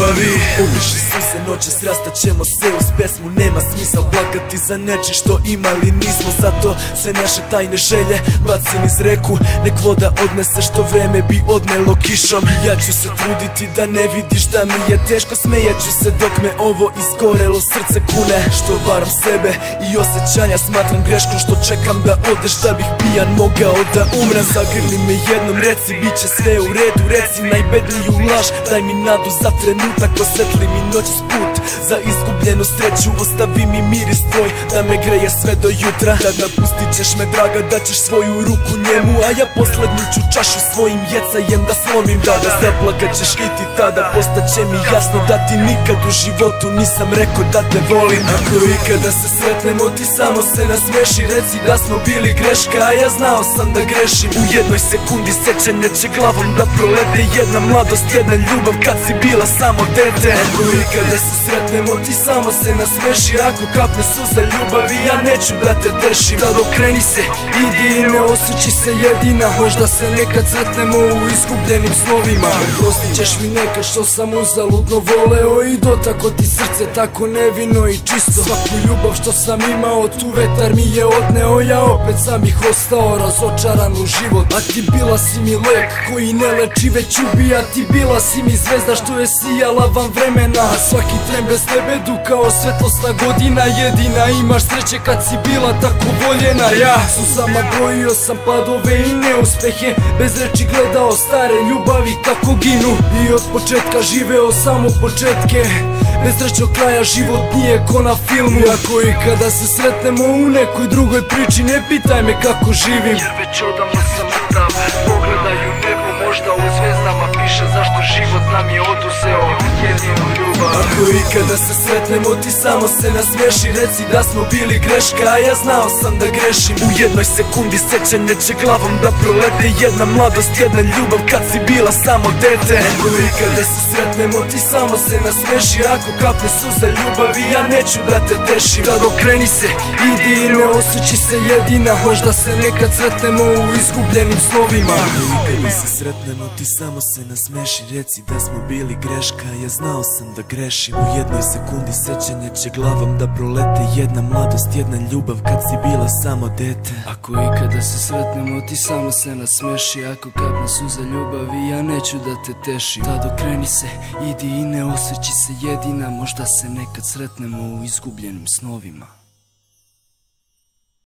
ljubavi. Umiši suze, noće srastat ćemo se uz pesmu. Nema smisla plakati za neči što imali nismo. Zato sve naše tajne želje bacim iz reku. Nek voda odnese što vreme bi odnelo kišom. Ja ću se truditi da ne vidiš da mi je teško. Smejeću se dok me ovo iskorelo srce kune. Što varam sebe i osjećanja smatram greškom. Što čekam da odeš da bih pijan mogao da umrem. Zagrli me jednom, reci bit će sve u redu. Reci najbedniju laž, daj mi nadu za trenutak. Osvetli mi noćas put za izgubljenu sreću. Ostavi mi miris tvoj da me greje sve do jutra. Tad napustit ćeš me draga, da ćeš svoju ruku njemu. A ja poslednju ću čašu svojim jecajem da slomim. Da zaplakat ćeš i ti tada postaće mi jasno da ti nikad u životu nisam rekao da te volim. Ako ikada se sretnemo ti samo se nasmeši. Reci da smo bili greška, a ja znao sam da grešim. U jednoj sekundi sećanja će glavom da prolete. Jedna mladost, jedna ljubav kad si bila samo dete. Ako ikada se sretnemo ti samo se nasmeši. Ako kapne suza ljubavi ja neću da te tešim. Tad okreni se, idi i ne osjeći se jedina. Možda se nekad sretnemo u izgubljenim snovima. Prostit ćeš mi nekad što sam uzaludno voleo. I dotako ti srce tako nevino i čisto. Svaku ljubav što sam imao tu vetar mi je odneo. Ja opet sam ih ostao razočaran u život. A ti bila si mi lek koji ne leči već ubija. Ti bila si mi zvezda što je sijala van vremena. A svaki tren bez tebe du kao svetlosna godina. Jedina imaš sreće kad si bila tako voljena. Ja suzama brojio sam padove i neuspehe. Bez reči gledao stare ljubavi kako ginu. I od početka živeo samo početke. Bez srećnog kraja život nije ko na filmu. Ako ikada se sretnemo u nekoj drugoj priči ne pitaj me kako živim. Jer već odavno sam mrtav. Pogledaju nebo, možda u zvezdama piše zašto život nam je oduzeo jedinu ljubav. Ako ikada se sretnemo ti samo se nasmeši. Reci da smo bili greška, a ja znao sam da grešim. U jednoj sekundi sećanje će glavom da prolete. Jedna mladost, jedna ljubav kad si bila samo dete. Ako ikada se sretnemo ti samo se nasmeši. Ako kapne suza ljubavi ja neću da te tešim. Tad okreni se, idi i ne osjeći se jedina. Možda se nekad sretnemo u izgubljenim snovima. Ako ikada se sretnemo ti samo se nasmeši. Reci da smo bili greška, ja znao sam da grešim. U jednoj sekundi sećanje će glavom da prolete. Jedna mladost, jedna ljubav kad si bila samo dete. Ako ikada se sretnemo ti samo se nasmeši. Ako kapne suza ljubavi ja neću da te tešim. Tad okreni se, idi i ne osjeći se jedina. Možda se nekad sretnemo u izgubljenim snovima.